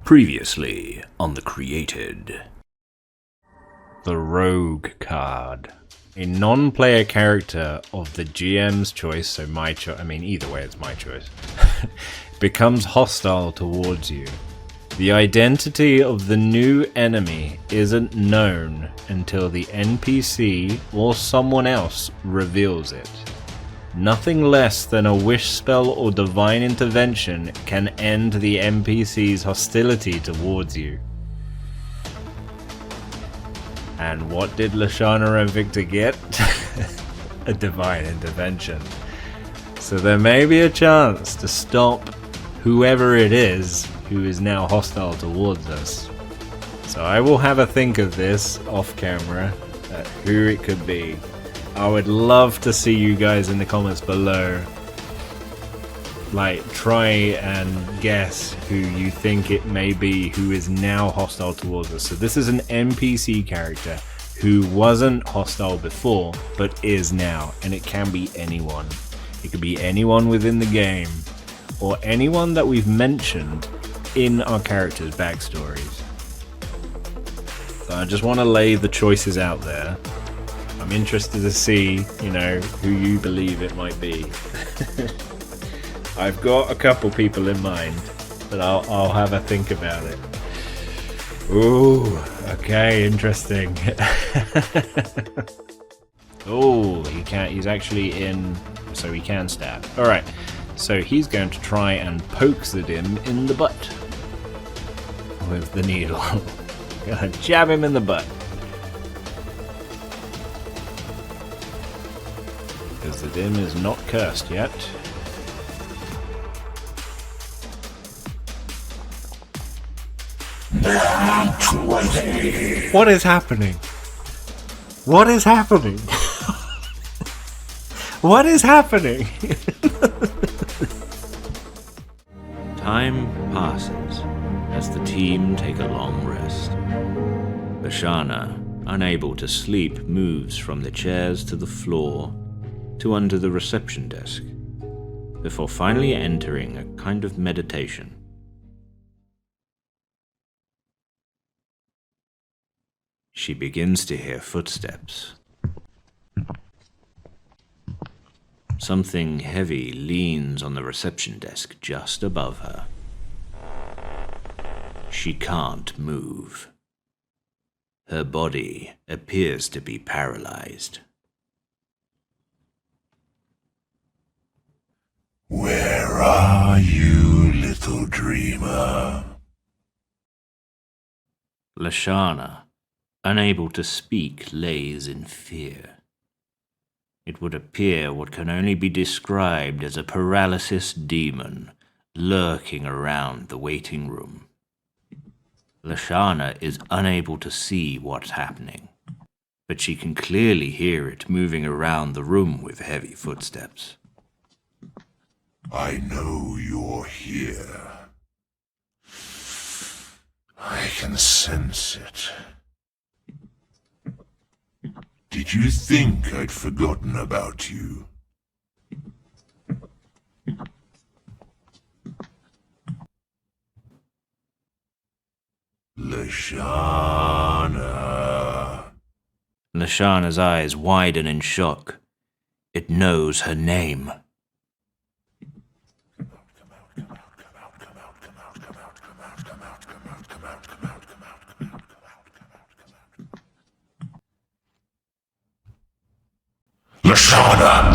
Previously on The Created. The Rogue card. A non-player character of the GM's choice, so my choice, either way it's my choice, becomes hostile towards you. The identity of the new enemy isn't known until the NPC or someone else reveals it. Nothing less than a wish spell or divine intervention can end the NPC's hostility towards you. And what did Lashana and Victor get? A divine intervention. So there may be a chance to stop whoever it is who is now hostile towards us. So I will have a think of this off camera, who it could be. I would love to see you guys in the comments below, try and guess who you think it may be who is now hostile towards us. So this is an NPC character who wasn't hostile before, but is now, and it can be anyone. It could be anyone within the game, or anyone that we've mentioned in our characters' backstories. So I just want to lay the choices out there. I'm interested to see, who you believe it might be. I've got a couple people in mind, but I'll have a think about it. Ooh, okay, interesting. Oh, he's actually in, so he can stab. Alright, so he's going to try and poke him in the butt with the needle. Gonna jab him in the butt. Because the dim is not cursed yet. What is happening? What is happening? What is happening? Time passes as the team take a long rest. Lashana, unable to sleep, moves from the chairs to the floor to under the reception desk, before finally entering a kind of meditation. She begins to hear footsteps. Something heavy leans on the reception desk just above her. She can't move. Her body appears to be paralyzed. Where are you, little dreamer? Lashana, unable to speak, lays in fear. It would appear what can only be described as a paralysis demon lurking around the waiting room. Lashana is unable to see what's happening, but she can clearly hear it moving around the room with heavy footsteps. I know you're here. I can sense it. Did you think I'd forgotten about you? Lashana. Lashana's eyes widen in shock. It knows her name. Lashana!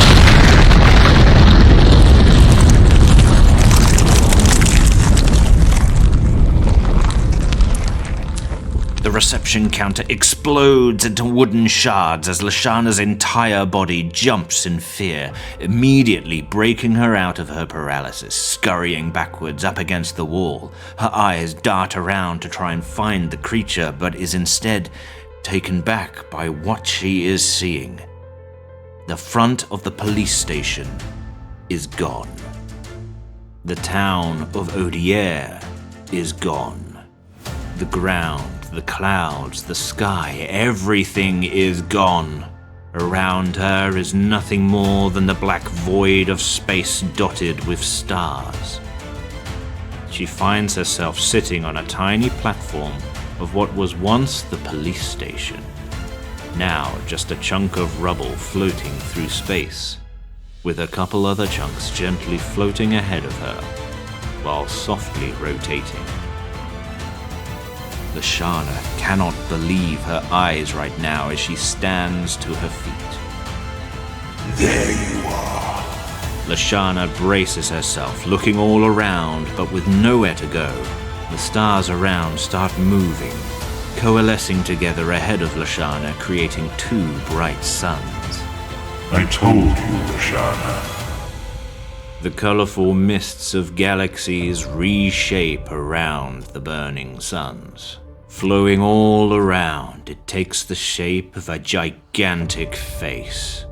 The reception counter explodes into wooden shards as Lashana's entire body jumps in fear, immediately breaking her out of her paralysis, scurrying backwards up against the wall. Her eyes dart around to try and find the creature, but is instead taken back by what she is seeing. The front of the police station is gone. The town of Odier is gone. The ground, the clouds, the sky, everything is gone. Around her is nothing more than the black void of space dotted with stars. She finds herself sitting on a tiny platform of what was once the police station. Now just a chunk of rubble floating through space, with a couple other chunks gently floating ahead of her, while softly rotating. Lashana cannot believe her eyes right now as she stands to her feet. There you are. Lashana braces herself, looking all around, but with nowhere to go. The stars around start moving, coalescing together ahead of Lashana, creating two bright suns. I told you, Lashana. The colorful mists of galaxies reshape around the burning suns. Flowing all around, it takes the shape of a gigantic face.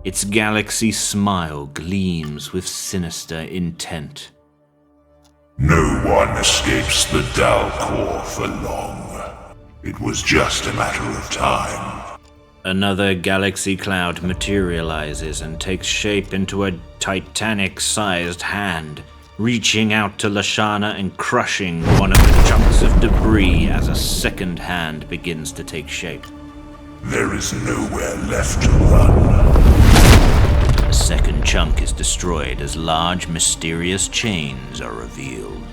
Its galaxy smile gleams with sinister intent. No one escapes the Dalcor for long. It was just a matter of time. Another galaxy cloud materializes and takes shape into a Titanic-sized hand, reaching out to Lashana and crushing one of the chunks of debris as a second hand begins to take shape. There is nowhere left to run. A second chunk is destroyed as large, mysterious chains are revealed.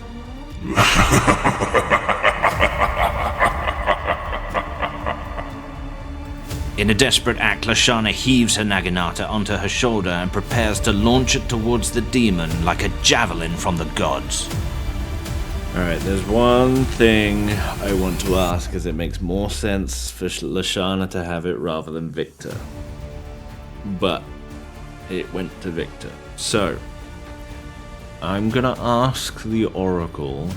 In a desperate act, Lashana heaves her Naginata onto her shoulder and prepares to launch it towards the demon like a javelin from the gods. Alright, there's one thing I want to ask, because it makes more sense for Lashana to have it rather than Victor. But it went to Victor. So, I'm gonna ask the Oracle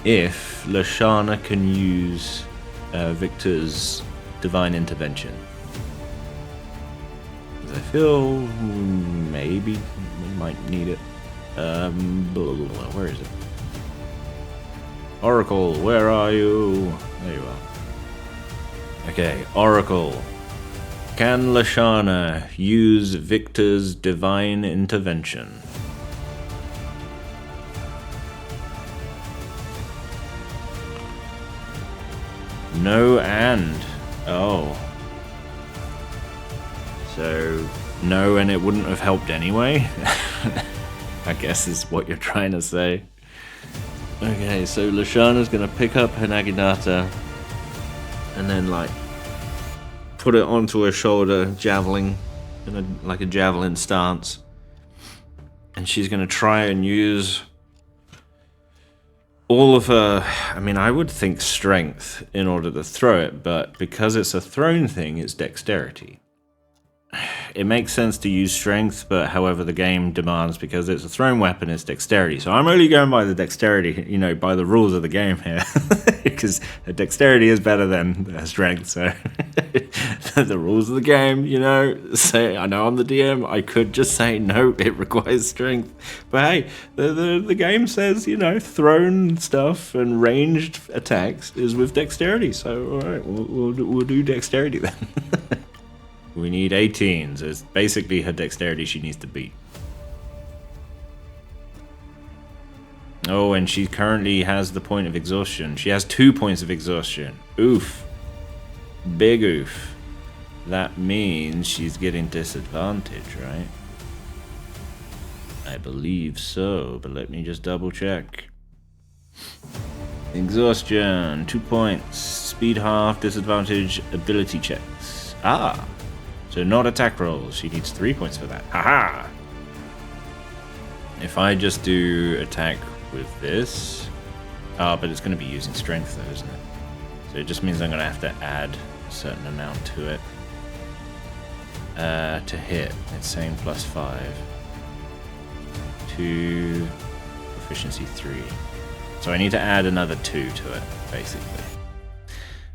if Lashana can use Victor's divine intervention. Because I feel maybe we might need it. Where is it? Oracle, where are you? There you are. Okay, Oracle. Can Lashana use Victor's divine intervention? No and. Oh. So, no and it wouldn't have helped anyway? I guess is what you're trying to say. Okay, so Lashana's gonna pick up her Naginata and then, like, put it onto her shoulder, javelin, in like a javelin stance. And she's gonna try and use all of her, I mean, I would think strength in order to throw it, but because it's a thrown thing, it's dexterity. It makes sense to use strength, but however the game demands, because it's a thrown weapon, it's dexterity. So I'm only going by the dexterity, you know, by the rules of the game here. Because the dexterity is better than strength, so the rules of the game, you know, say, I know I'm the DM, I could just say, no, it requires strength. But hey, the game says, you know, thrown stuff and ranged attacks is with dexterity. So, alright, we'll do dexterity then. We need 18, so it's basically her dexterity she needs to beat. Oh, and she currently has the point of exhaustion. She has 2 points of exhaustion. Oof. Big oof. That means she's getting disadvantage, right? I believe so, but let me just double check. Exhaustion, 2 points. Speed half, disadvantage, ability checks. Ah! So not attack rolls. She needs 3 points for that. Haha! If I just do attack with this... but it's going to be using strength though, isn't it? So it just means I'm going to have to add a certain amount to it. To hit, it's saying +5. To proficiency 3. So I need to add another 2 to it, basically.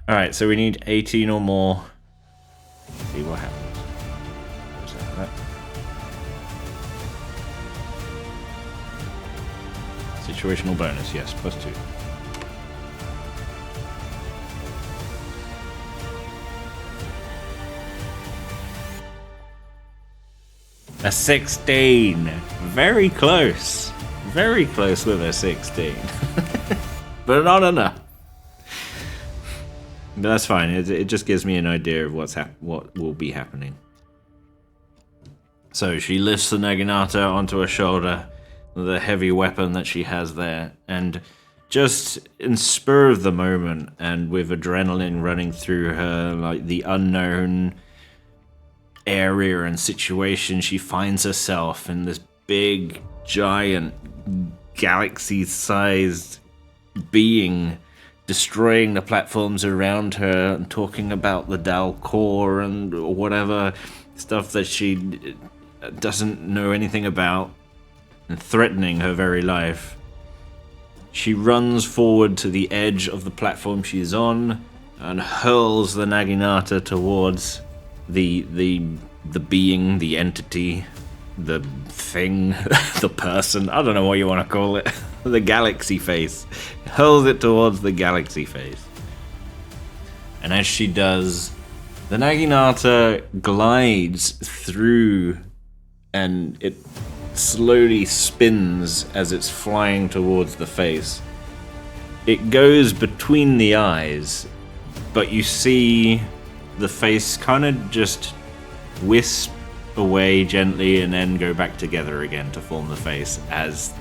Alright, so we need 18 or more. See what happens. Situational bonus, yes, +2. A 16. Very close. Very close with a 16. But not enough. But that's fine. It just gives me an idea of what will be happening. So she lifts the Naginata onto her shoulder, the heavy weapon that she has there, and just in spur of the moment and with adrenaline running through her, like the unknown area and situation she finds herself in, this big, giant, galaxy-sized being destroying the platforms around her and talking about the Dal core and whatever stuff that she doesn't know anything about, and threatening her very life. She runs forward to the edge of the platform she's on and hurls the Naginata towards the being, the entity, the thing, the person, I don't know what you want to call it, the galaxy face. Hurls it towards the galaxy face. And as she does, the Naginata glides through and it slowly spins as it's flying towards the face. It goes between the eyes, but you see the face kind of just wisp away gently and then go back together again to form the face, as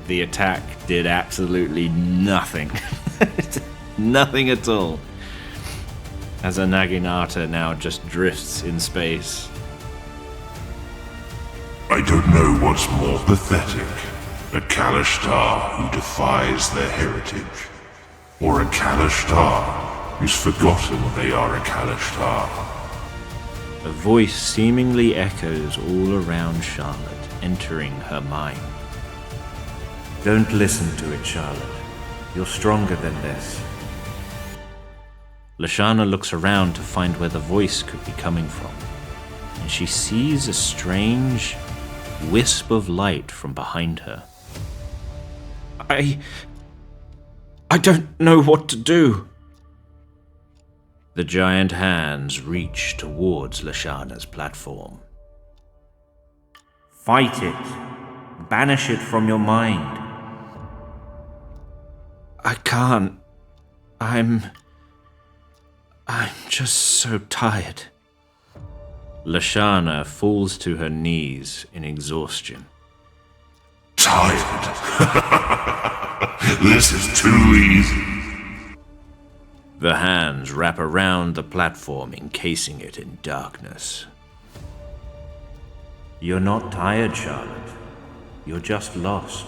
the attack did absolutely nothing. Nothing at all. As a Naginata now just drifts in space. I don't know what's more pathetic. A Kalashtar who defies their heritage, or a Kalashtar who's forgotten they are a Kalashtar. A voice seemingly echoes all around Charlotte, entering her mind. Don't listen to it, Charlotte. You're stronger than this. Lashana looks around to find where the voice could be coming from, and she sees a strange wisp of light from behind her. I don't know what to do. The giant hands reach towards Lashana's platform. Fight it. Banish it from your mind. I can't. I'm just so tired. Lashana falls to her knees in exhaustion. Tired? This is too easy. The hands wrap around the platform, encasing it in darkness. You're not tired, Charlotte. You're just lost.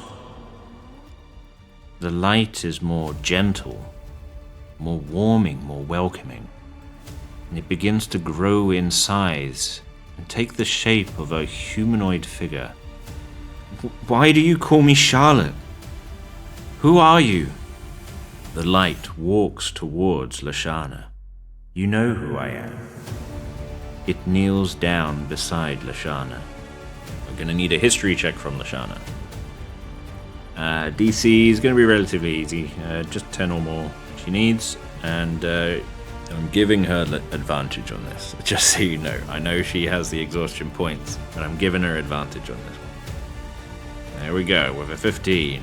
The light is more gentle, more warming, more welcoming, and it begins to grow in size and take the shape of a humanoid figure. Why do you call me Charlotte? Who are you? The light walks towards Lashana. You know who I am. It kneels down beside Lashana. We're gonna need a history check from Lashana. DC is gonna be relatively easy, just 10 or more she needs, and I'm giving her advantage on this, just so you know. I know she has the exhaustion points, but I'm giving her advantage on this one. There we go, with a 15.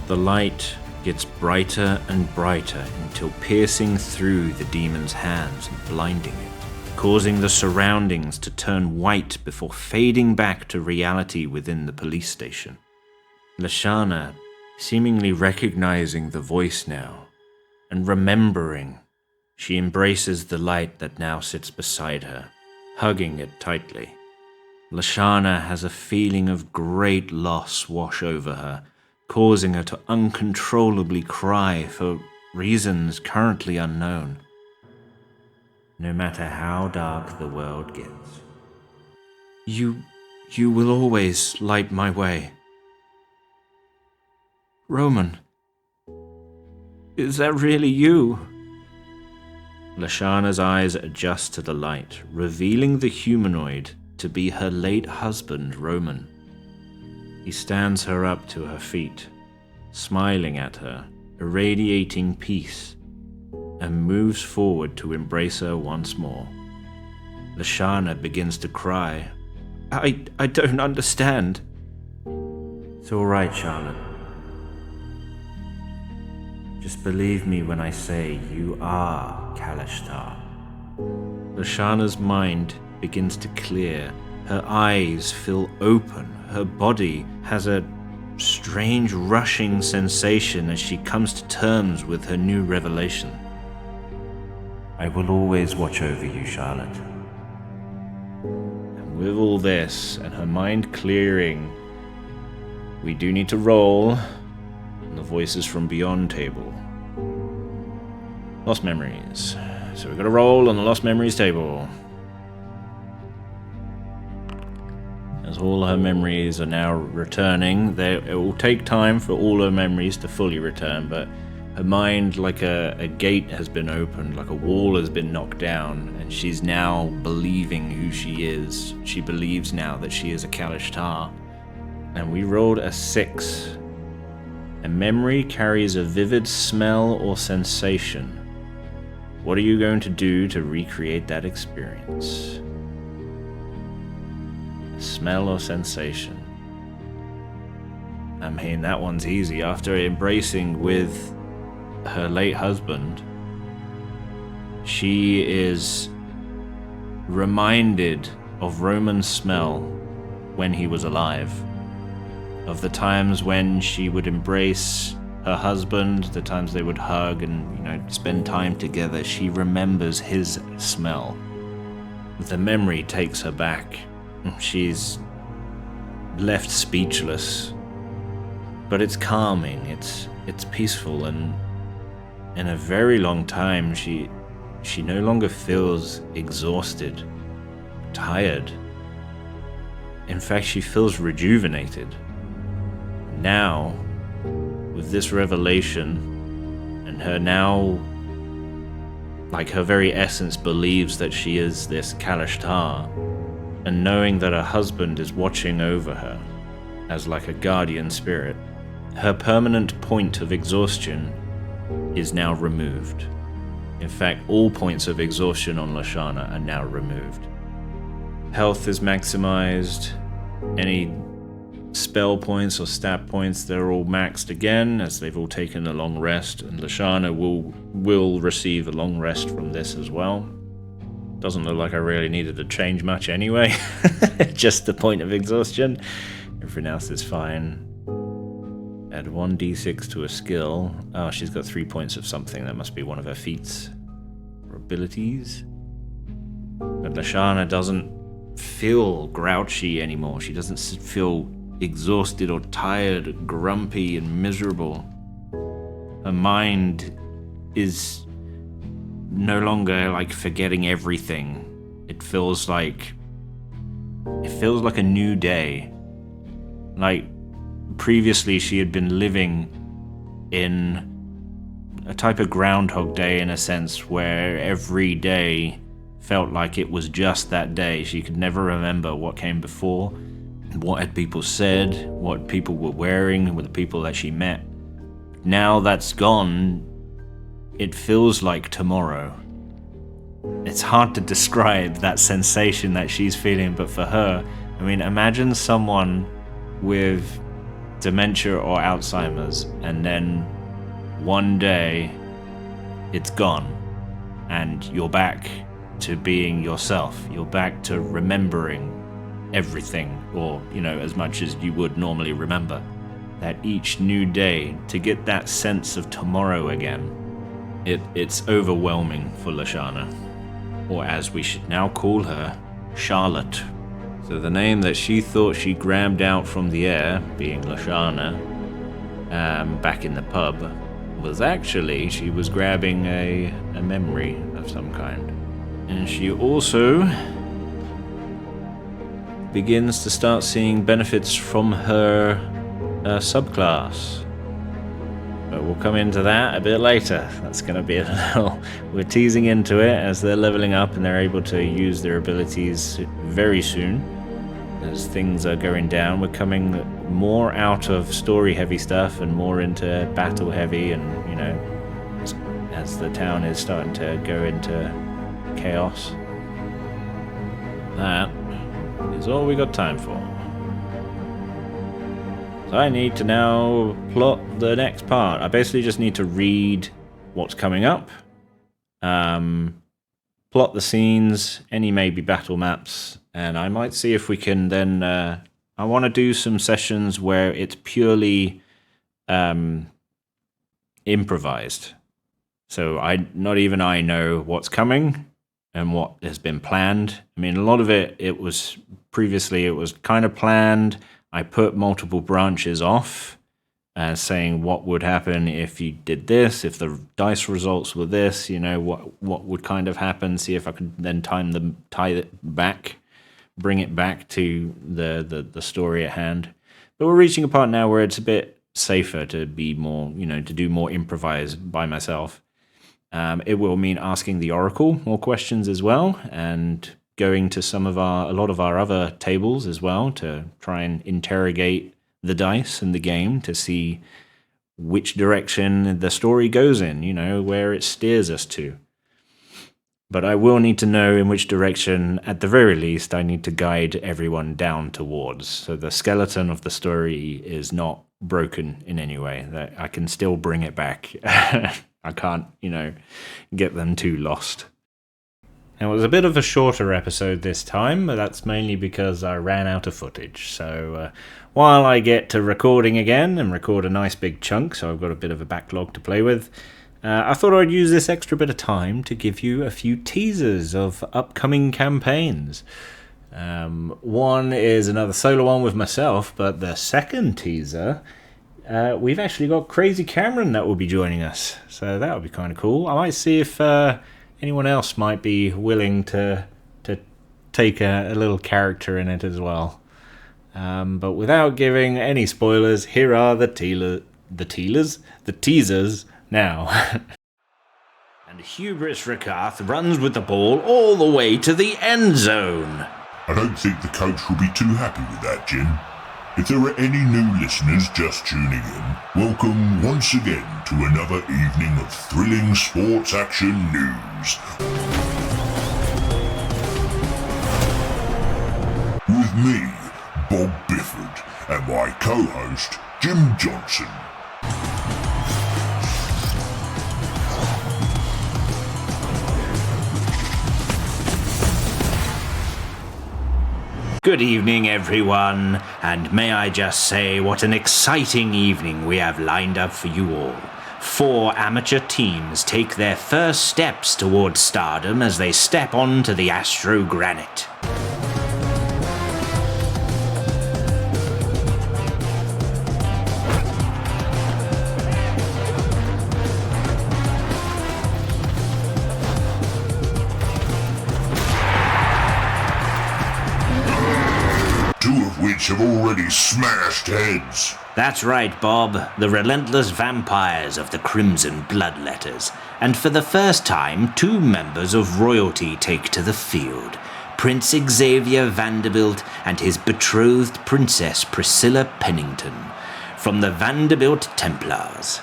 The light gets brighter and brighter until piercing through the demon's hands and blinding it, causing the surroundings to turn white before fading back to reality within the police station. Lashana, seemingly recognizing the voice now, and remembering, she embraces the light that now sits beside her, hugging it tightly. Lashana has a feeling of great loss wash over her, causing her to uncontrollably cry for reasons currently unknown. No matter how dark the world gets, you will always light my way. Roman, is that really you? Lashana's eyes adjust to the light, revealing the humanoid to be her late husband, Roman. He stands her up to her feet, smiling at her, irradiating peace, and moves forward to embrace her once more. Lashana begins to cry. I don't understand. It's all right, Charlotte. Just believe me when I say you are Kalashtar. Lashana's mind begins to clear. Her eyes feel open. Her body has a strange rushing sensation as she comes to terms with her new revelation. I will always watch over you, Charlotte. And with all this and her mind clearing, we do need to roll on the Voices from Beyond table. Lost Memories. So we've got to roll on the Lost Memories table. As all her memories are now returning, it will take time for all her memories to fully return, but her mind, like a gate has been opened, like a wall has been knocked down, and she's now believing who she is. She believes now that she is a Kalashtar. And we rolled a 6. A memory carries a vivid smell or sensation. What are you going to do to recreate that experience? A smell or sensation. I mean, that one's easy. After embracing with her late husband, she is reminded of Roman's smell when he was alive. Of the times when she would embrace her husband, the times they would hug and, spend time together. She remembers his smell. The memory takes her back. She's left speechless. But it's calming, it's peaceful, and in a very long time she no longer feels exhausted, tired. In fact, she feels rejuvenated. Now, with this revelation, and her now, like her very essence believes that she is this Kalashtar, and knowing that her husband is watching over her as like a guardian spirit, her permanent point of exhaustion is now removed. In fact, all points of exhaustion on Lashana are now removed. Health is maximized. Any spell points or stat points, they're all maxed again as they've all taken a long rest, and Lashana will receive a long rest from this as well. Doesn't look like I really needed to change much anyway. Just the point of exhaustion. Everything else is fine. Add 1d6 to a skill. Oh, she's got 3 points of something. That must be one of her feats or abilities. But Lashana doesn't feel grouchy anymore. She doesn't feel exhausted or tired, grumpy and miserable. Her mind is no longer like forgetting everything. It feels like a new day. Like previously she had been living in a type of Groundhog Day, in a sense, where every day felt like it was just that day. She could never remember what came before, what had people said, what people were wearing, with the people that she met. Now that's gone, it feels like tomorrow. It's hard to describe that sensation that she's feeling, but for her, I mean, imagine someone with dementia or Alzheimer's, and then one day it's gone, and you're back to being yourself. You're back to remembering everything, or, as much as you would normally remember. That each new day, to get that sense of tomorrow again, it's overwhelming for Lashana. Or as we should now call her, Charlotte. So the name that she thought she grabbed out from the air, being Lashana, back in the pub, was actually she was grabbing a memory of some kind. And she also begins to start seeing benefits from her subclass. But we'll come into that a bit later. That's going to be a little... We're teasing into it as they're leveling up and they're able to use their abilities very soon. as things are going down. We're coming more out of story-heavy stuff and more into battle-heavy, and, you know, as the town is starting to go into chaos. That is all we got time for. So I need to now plot the next part. I basically just need to read what's coming up, plot the scenes, any maybe battle maps, and I might see if we can then... I want to do some sessions where it's purely improvised. So not even I know what's coming and what has been planned. I mean, a lot of it was kind of planned. I put multiple branches off, saying what would happen if you did this, if the dice results were this, you know, what would kind of happen, see if I could then tie it back, bring it back to the story at hand. But we're reaching a part now where it's a bit safer to be more, you know, to do more improvised by myself. It will mean asking the Oracle more questions as well, and going to a lot of our other tables as well to try and interrogate the dice and the game to see which direction the story goes in, you know, where it steers us to. But I will need to know in which direction, at the very least, I need to guide everyone down towards. So the skeleton of the story is not broken in any way. That I can still bring it back. I can't, you know, get them too lost. It was a bit of a shorter episode this time, but that's mainly because I ran out of footage. So while I get to recording again and record a nice big chunk, so I've got a bit of a backlog to play with, I thought I'd use this extra bit of time to give you a few teasers of upcoming campaigns. One is another solo one with myself, but the second teaser, we've actually got Crazy Cameron that will be joining us. So that would be kind of cool. I might see if anyone else might be willing to take a little character in it as well. But without giving any spoilers, here are the teasers now. And Hubris Rakath runs with the ball all the way to the end zone. I don't think the coach will be too happy with that, Jim. If there are any new listeners just tuning in, welcome once again to another evening of thrilling sports action news. With me, Bob Bifford, and my co-host, Jim Johnson. Good evening, everyone, and may I just say what an exciting evening we have lined up for you all. 4 amateur teams take their first steps towards stardom as they step onto the Astro Granite. Which have already smashed heads. That's right, Bob. The relentless vampires of the Crimson Bloodletters. And for the first time, 2 members of royalty take to the field. Prince Xavier Vanderbilt and his betrothed Princess Priscilla Pennington. From the Vanderbilt Templars.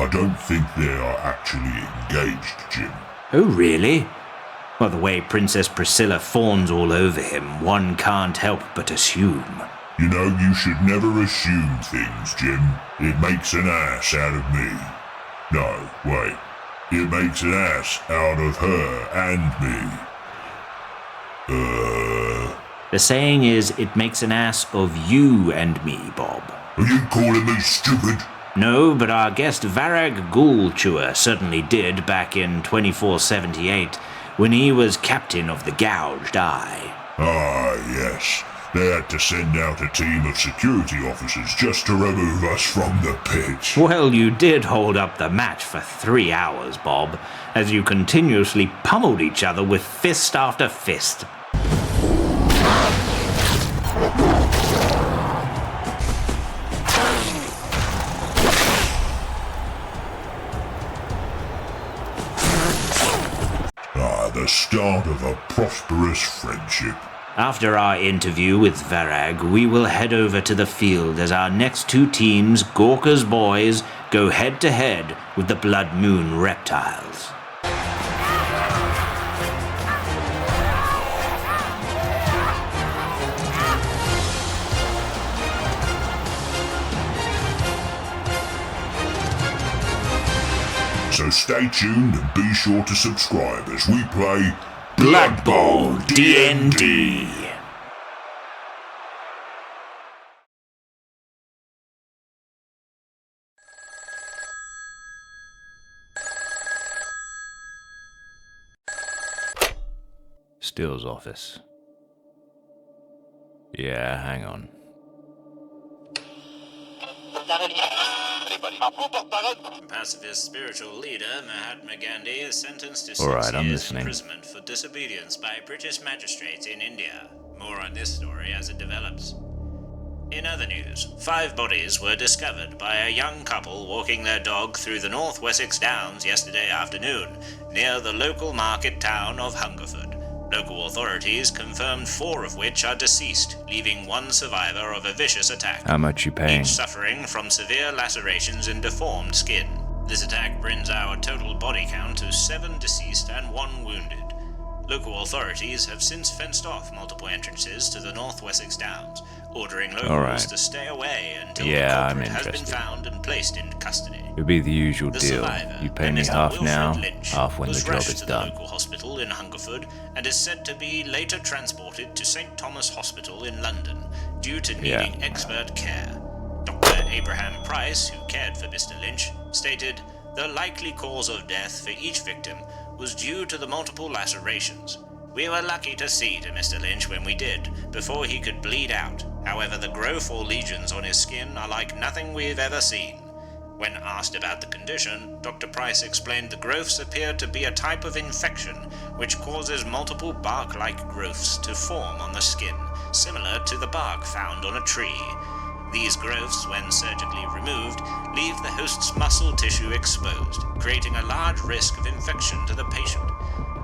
I don't think they are actually engaged, Jim. Oh, really? Well, the way Princess Priscilla fawns all over him, one can't help but assume. You know, you should never assume things, Jim. It makes an ass out of me. No, wait. It makes an ass out of her and me. The saying is, it makes an ass of you and me, Bob. Are you calling me stupid? No, but our guest Varag Ghoulchewer certainly did back in 2478, when he was captain of the Gouged Eye. Ah, yes. They had to send out a team of security officers just to remove us from the pitch. Well, you did hold up the match for 3 hours, Bob, as you continuously pummeled each other with fist after fist. the start of a prosperous friendship. After our interview with Varag, we will head over to the field as our next two teams, Gorka's boys, go head-to-head with the Blood Moon reptiles. So stay tuned and be sure to subscribe as we play Blood Bowl D&D. Steele's office. Yeah, hang on. Pacifist spiritual leader Mahatma Gandhi is sentenced to 6 Alright, I'm years listening. imprisonment for disobedience by British magistrates in India. More on this story as it develops. In other news, 5 bodies were discovered by a young couple walking their dog through the North Wessex Downs yesterday afternoon, near the local market town of Hungerford. Local authorities confirmed 4 of which are deceased, leaving 1 survivor of a vicious attack. How much you paying? Each suffering from severe lacerations and deformed skin. This attack brings our total body count to 7 deceased and 1 wounded. Local authorities have since fenced off multiple entrances to the North Wessex Downs, ordering locals to stay away until the culprit has been found and placed in custody. It'll be the usual The deal. survivor, You pay me Mr. half Wilfred now, Lynch, half when the was job rushed is to done. the local hospital in Hungerford and is said to be later transported to St. Thomas Hospital in London due to needing expert care. Dr. Abraham Price, who cared for Mr. Lynch, stated, "The likely cause of death for each victim was due to the multiple lacerations. We were lucky to see to Mr. Lynch when we did, before he could bleed out. However, the growth or lesions on his skin are like nothing we've ever seen." When asked about the condition, Dr. Price explained the growths appear to be a type of infection which causes multiple bark-like growths to form on the skin, similar to the bark found on a tree. These growths, when surgically removed, leave the host's muscle tissue exposed, creating a large risk of infection to the patient.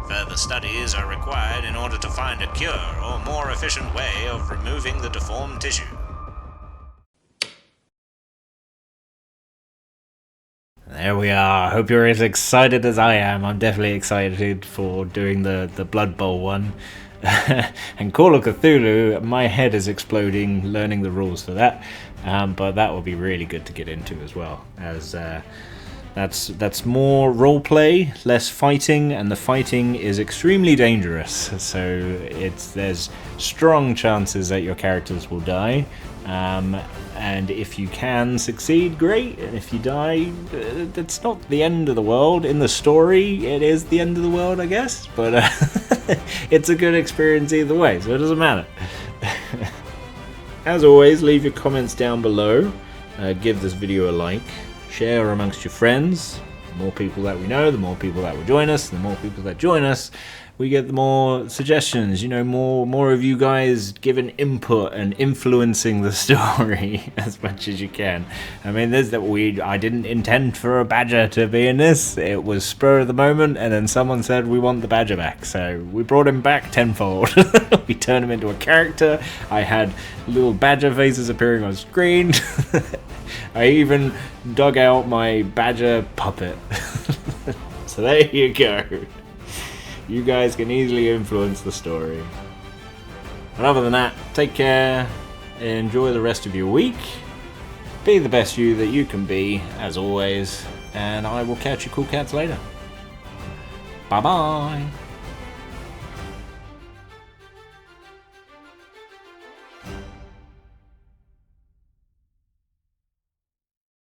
Further studies are required in order to find a cure or more efficient way of removing the deformed tissue. There we are. Hope you're as excited as I am. I'm definitely excited for doing the Blood Bowl one. And Call of Cthulhu, my head is exploding learning the rules for that. But that will be really good to get into as well, as that's more roleplay, less fighting, and the fighting is extremely dangerous. So there's strong chances that your characters will die. And if you can succeed, great. And if you die, it's not the end of the world. In the story, it is the end of the world, I guess. But it's a good experience either way, so it doesn't matter. As always, leave your comments down below. Give this video a like. Share amongst your friends. The more people that we know, the more people that will join us. The more people that join us, we get the more suggestions, more of you guys giving input and influencing the story as much as you can. I mean, I didn't intend for a badger to be in this. It was spur of the moment, and then someone said we want the badger back, so we brought him back tenfold. We turned him into a character. I had little badger faces appearing on screen. I even dug out my badger puppet. So there you go. You guys can easily influence the story. But other than that, take care, enjoy the rest of your week, be the best you that you can be, as always, and I will catch you cool cats later. Bye bye!